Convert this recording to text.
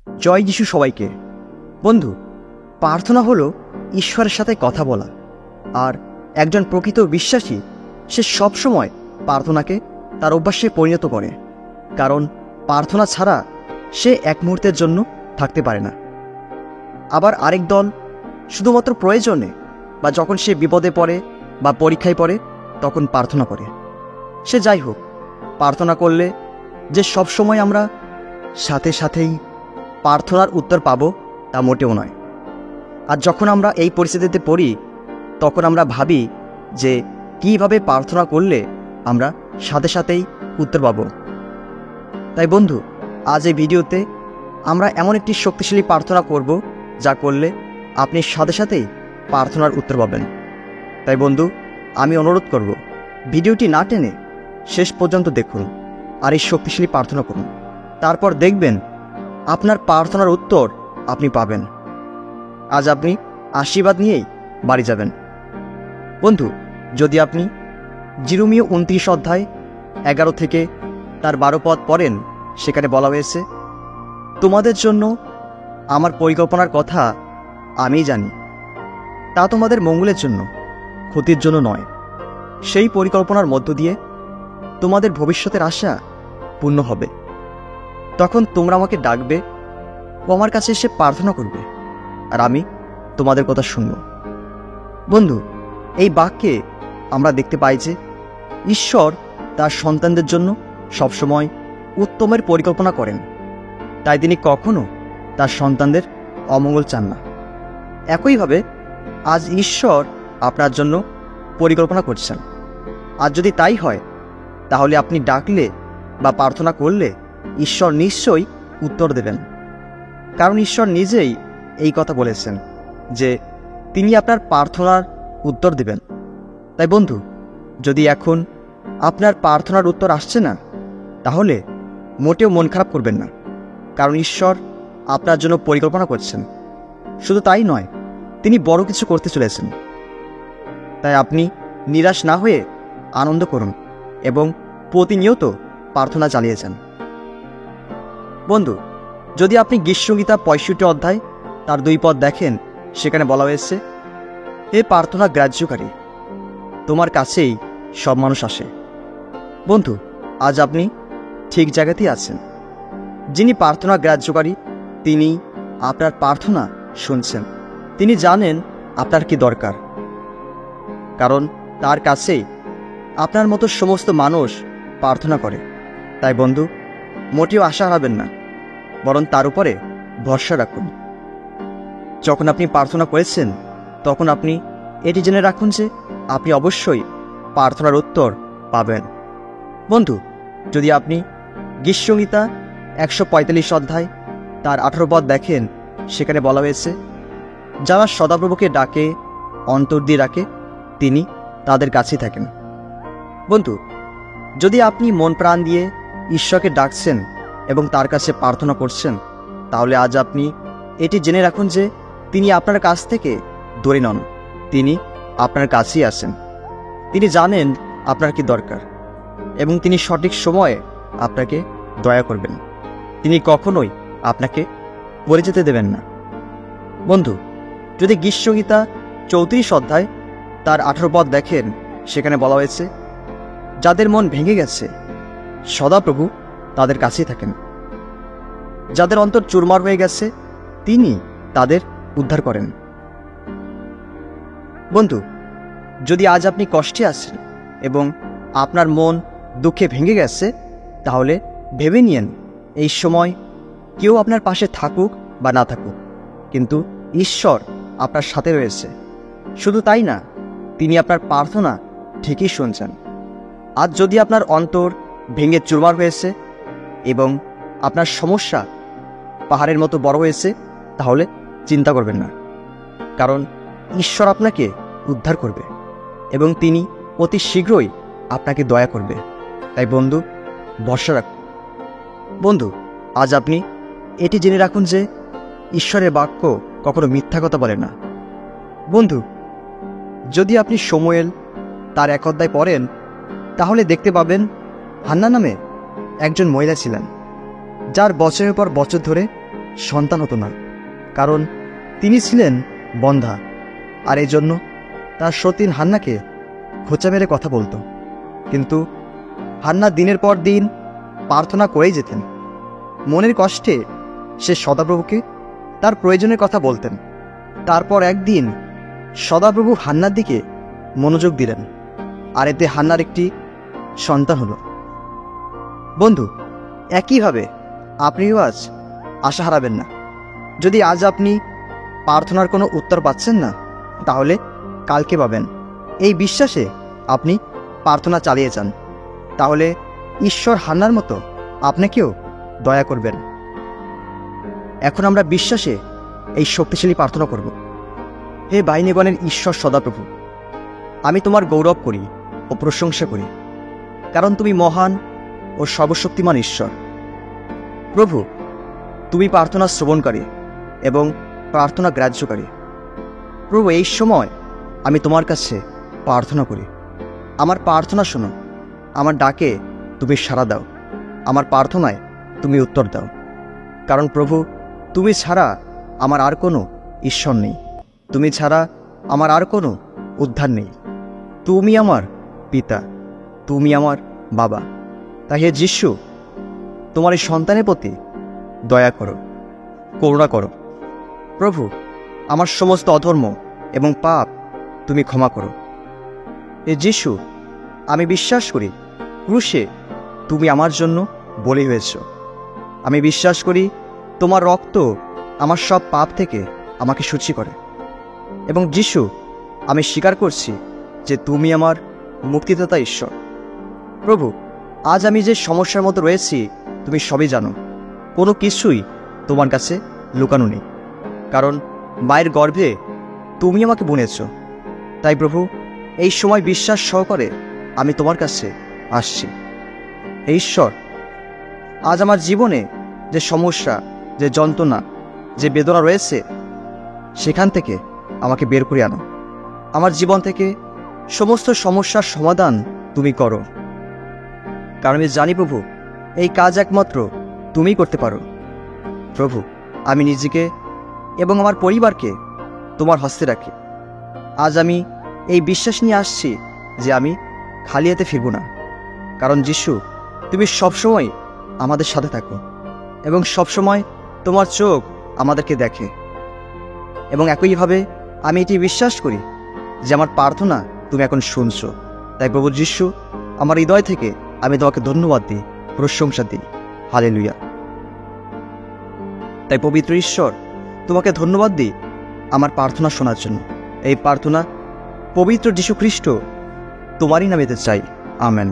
জয় যিশু সবাইকে। বন্ধু, প্রার্থনা হলো ঈশ্বরের সাথে কথা বলা। আর একজন প্রকৃত বিশ্বাসী সে সবসময় প্রার্থনাকে তার অভ্যাসে পরিণত করে, কারণ প্রার্থনা ছাড়া সে এক মুহূর্তের জন্য থাকতে পারে না। আবার আরেক দল শুধুমাত্র প্রয়োজনে বা যখন সে বিপদে পড়ে বা পরীক্ষায় পড়ে তখন প্রার্থনা করে। সে যাই হোক, প্রার্থনা করলে যে সবসময় আমরা সাথে সাথেই প্রার্থনার উত্তর পাব তা মোটেও নয়। আর যখন আমরা এই পরিস্থিতিতে পড়ি তখন আমরা ভাবি যে কীভাবে প্রার্থনা করলে আমরা সাথে সাথেই উত্তর পাব। তাই বন্ধু, আজ এই ভিডিওতে আমরা এমন একটি শক্তিশালী প্রার্থনা করব যা করলে আপনি সাথে সাথেই প্রার্থনার উত্তর পাবেন। তাই বন্ধু, আমি অনুরোধ করব ভিডিওটি না টেনে শেষ পর্যন্ত দেখুন আর এই শক্তিশালী প্রার্থনা করুন। তারপর দেখবেন আপনার প্রার্থনার উত্তর আপনি পাবেন। আজ আপনি আশীর্বাদ নিয়েই বাড়ি যাবেন। বন্ধু, যদি আপনি জিরোমীয় 29 অধ্যায় 11 থেকে তার 12 পদ পড়েন, সেখানে বলা হয়েছে, তোমাদের জন্য আমার পরিকল্পনার কথা আমি জানি, তা তোমাদের মঙ্গলের জন্য, ক্ষতির জন্য নয়। সেই পরিকল্পনার মধ্য দিয়ে তোমাদের ভবিষ্যতের আশা পূর্ণ হবে। তখন তোমরা আমাকে ডাকবে ও আমার কাছে এসে প্রার্থনা করবে, আর আমি তোমাদের কথা শুনব। বন্ধু, এই বাক্যে আমরা দেখতে পাই যে ঈশ্বর তার সন্তানদের জন্য সবসময় উত্তমের পরিকল্পনা করেন, তাই তিনি কখনো তার সন্তানদের অমঙ্গল চান না। একইভাবে আজ ঈশ্বর আপনার জন্য পরিকল্পনা করছেন। আর যদি তাই হয়, তাহলে আপনি ডাকলে বা প্রার্থনা করলে ঈশ্বর নিশ্চয়ই উত্তর দেবেন, কারণ ঈশ্বর নিজেই এই কথা বলেছেন যে তিনি আপনার প্রার্থনার উত্তর দেবেন। তাই বন্ধু, যদি এখন আপনার প্রার্থনার উত্তর আসছে না, তাহলে মোটেও মন খারাপ করবেন না, কারণ ঈশ্বর আপনার জন্য পরিকল্পনা করছেন। শুধু তাই নয়, তিনি বড় কিছু করতে চলেছেন। তাই আপনি নিরাশ না হয়ে আনন্দ করুন এবং প্রতিনিয়ত প্রার্থনা চালিয়ে যান। বন্ধু, যদি আপনি গীতসংহিতা 65 অধ্যায় তার 2 পদ দেখেন, সেখানে বলা হয়েছে, এ প্রার্থনা গ্রাহ্যকারী, তোমার কাছেই সব মানুষ আসে। বন্ধু, আজ আপনি ঠিক জায়গাতেই আছেন। যিনি প্রার্থনা গ্রাহ্যকারী, তিনি আপনার প্রার্থনা শুনছেন। তিনি জানেন আপনার কি দরকার, কারণ তার কাছেই আপনার মতো সমস্ত মানুষ প্রার্থনা করে। তাই বন্ধু, মোটেও আশা হারাবেন না, বরং তার উপরে ভরসা রাখুন। যখন আপনি প্রার্থনা করেছেন, তখন আপনি এটি জেনে রাখুন যে আপনি অবশ্যই প্রার্থনার উত্তর পাবেন। বন্ধু, যদি আপনি গীতসংহিতা 145 অধ্যায় তার 18 পদ দেখেন, সেখানে বলা হয়েছে, যারা সদাপ্রভুকে ডাকে, অন্তর দিয়ে রাখে, তিনি তাদের কাছেই থাকেন। বন্ধু, যদি আপনি মন প্রাণ দিয়ে ঈশ্বরকে ডাকছেন এবং তার কাছে প্রার্থনা করছেন, তাহলে আজ আপনি এটি জেনে রাখুন যে তিনি আপনার কাছ থেকে দূরে নন, তিনি আপনার কাছেই আছেন। তিনি জানেন আপনার কি দরকার এবং তিনি সঠিক সময়ে আপনাকে দয়া করবেন। তিনি কখনোই আপনাকে পড়ে যেতে দেবেন না। বন্ধু, যদি গীতসংহিতা 34 অধ্যায় তার 18 পদ দেখেন, সেখানে বলা হয়েছে, যাদের মন ভেঙে গেছে, সদাপ্রভু তাদের কাছেই থাকেন। যাদের অন্তর চুরমার হয়ে গেছে, তিনি তাদের উদ্ধার করেন। বন্ধু, যদি আজ আপনি কষ্টে আছেন এবং আপনার মন দুঃখে ভেঙে গেছে, তাহলে ভেবে নিন এই সময় কেউ আপনার পাশে থাকুক বা না থাকুক, কিন্তু ঈশ্বর আপনার সাথে রয়েছে। শুধু তাই না, তিনি আপনার প্রার্থনা ঠিকই শুনছেন। আজ যদি আপনার অন্তর ভেঙে চুরমার হয়েছে এবং আপনার সমস্যা পাহাড়ের মতো বড় হয়েছে, তাহলে চিন্তা করবেন না, কারণ ঈশ্বর আপনাকে উদ্ধার করবে এবং তিনি অতি শীঘ্রই আপনাকে দয়া করবে। তাই বন্ধু, ভরসা রাখুন। বন্ধু, আজ আপনি এটি জেনে রাখুন যে ঈশ্বরের বাক্য কখনো মিথ্যা কথা বলে না। বন্ধু, যদি আপনি শমূয়েল তার 1 অধ্যায় পড়েন, তাহলে দেখতে পাবেন হান্না নামে একজন মহিলা ছিলেন, যার বছরের পর বছর ধরে সন্তান হতো না, কারণ তিনি ছিলেন বন্ধ্যা। আর এই জন্য তার সতীন হান্নাকে খোঁচা মেরে কথা বলতো। কিন্তু হান্না দিনের পর দিন প্রার্থনা করেই যেতেন। মনের কষ্টে সে সদাপ্রভুকে তার প্রয়োজনের কথা বলতেন। তারপর একদিন সদাপ্রভু হান্নার দিকে মনোযোগ দিলেন, আর এতে হান্নার একটি সন্তান হলো। বন্ধু, একইভাবে আপনিও আজ আশা হারাবেন না। যদি আজ আপনি প্রার্থনার কোনো উত্তর পাচ্ছেন না, তাহলে কালকে পাবেন। এই বিশ্বাসে আপনি প্রার্থনা চালিয়ে যান, তাহলে ঈশ্বর হান্নার মতো আপনাকেও দয়া করবেন। এখন আমরা বিশ্বাসে এই শক্তিশালী প্রার্থনা করব। হে বাহিনীগণের ঈশ্বর সদাপ্রভু, আমি তোমার গৌরব করি ও প্রশংসা করি, কারণ তুমি মহান ও সর্বশক্তিমান ঈশ্বর। প্রভু, তুমি প্রার্থনা শ্রবণকারী এবং প্রার্থনা গ্রাহ্যকারী। প্রভু, এই সময় আমি তোমার কাছে প্রার্থনা করি। আমার প্রার্থনা শোনো, আমার ডাকে তুমি সাড়া দাও, আমার প্রার্থনায় তুমি উত্তর দাও। কারণ প্রভু, তুমি ছাড়া আমার আর কোনো ঈশ্বর নেই, তুমি ছাড়া আমার আর কোনো উদ্ধার নেই। তুমি আমার পিতা, তুমি আমার বাবা। তাই হে যিশু, তোমার এই সন্তানের প্রতি দয়া করো, করুণা করো। প্রভু, আমার সমস্ত অধর্ম এবং পাপ তুমি ক্ষমা করো। হে যিশু, আমি বিশ্বাস করি ক্রুশে তুমি আমার জন্য বলি হয়েছ। আমি বিশ্বাস করি তোমার রক্ত আমার সব পাপ থেকে আমাকে শুচি করে। এবং যিশু, আমি স্বীকার করছি যে তুমি আমার মুক্তিদাতা ঈশ্বর। প্রভু, আজ আমি যে সমস্যার মতো রয়েছি তুমি সবই জানো। কোনো কিছুই তোমার কাছে লুকানো নেই, কারণ মায়ের গর্ভে তুমি আমাকে বুনেছ। তাই প্রভু, এই সময় বিশ্বাস সহকারে আমি তোমার কাছে আসছি। হে ঈশ্বর, আজ আমার জীবনে যে সমস্যা, যে যন্ত্রণা, যে বেদনা রয়েছে, সেখান থেকে আমাকে বের করে আনো। আমার জীবন থেকে সমস্ত সমস্যার সমাধান তুমি করো, কারণ আমি জানি প্রভু, এই কাজ একমাত্র তুমিই করতে পারো। প্রভু, আমি নিজেকে এবং আমার পরিবারকে তোমার হস্তে রাখি। আজ আমি এই বিশ্বাস নিয়ে আসছি যে আমি খালি হাতে ফিরব না, কারণ যিশু, তুমি সবসময় আমাদের সাথে থাকো এবং সবসময় তোমার চোখ আমাদেরকে দেখে। এবং একইভাবে আমি এটি বিশ্বাস করি যে আমার প্রার্থনা তুমি এখন শুনছো। তাই প্রভু যিশু, আমার হৃদয় থেকে আমি তোমাকে ধন্যবাদ দিই, প্রশংসা দিই। হালেলুয়া। তাই পবিত্র ঈশ্বর, তোমাকে ধন্যবাদ দিই আমার প্রার্থনা শোনার জন্য। এই প্রার্থনা পবিত্র যীশু খ্রিস্ট তোমারই নামেতে চাই। আমেন।